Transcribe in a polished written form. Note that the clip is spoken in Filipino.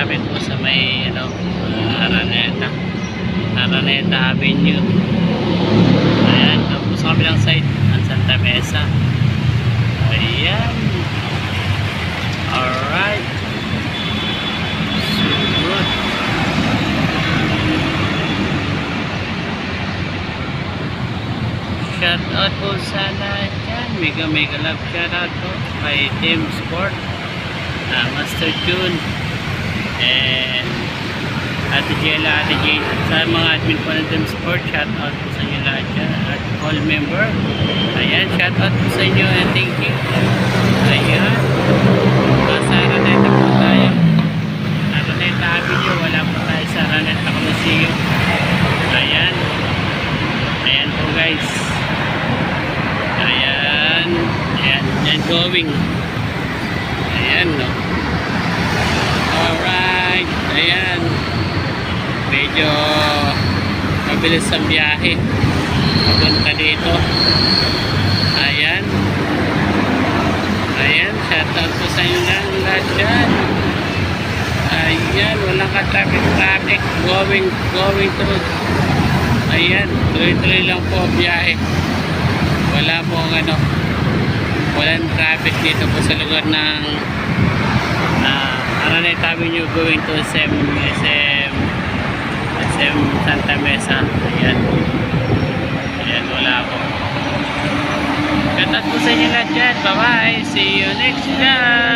traffic po sa may Araneta Avenue. Ayan, tapos sa kabilang side ng Santa Mesa. Ayan. Alright. So good. Shout out po sana dyan. Mega love shout out po kay Team Sport, Master June, and Ate Jella, Ate Jade, sa mga admin po ng Team Sport. Shout out po sa inyo lahat dyan at all member. Ayan, shout out po sa inyo and thank you. Ayan, sa Araneta po tayo. Araneta Avenue, wala po tayo sa Araneta Coliseum. Ayan, ayan po guys. Ayan, going. Ayan, no. Alright, ayan. Medyo mabilis ang biyahe papunta dito. Ayan. Ayan, shoutout po sa inyo lahat dyan. Ayan, walang ka-traffic going through. Ayan, tuloy-tuloy lang po biyahe. Wala pong walang traffic dito po sa lugar ng Araneta Avenue going to SM Santa Mesa. Ayan, wala po. Katat po sa inyo lahat dyan. Bye bye, see you next vlog.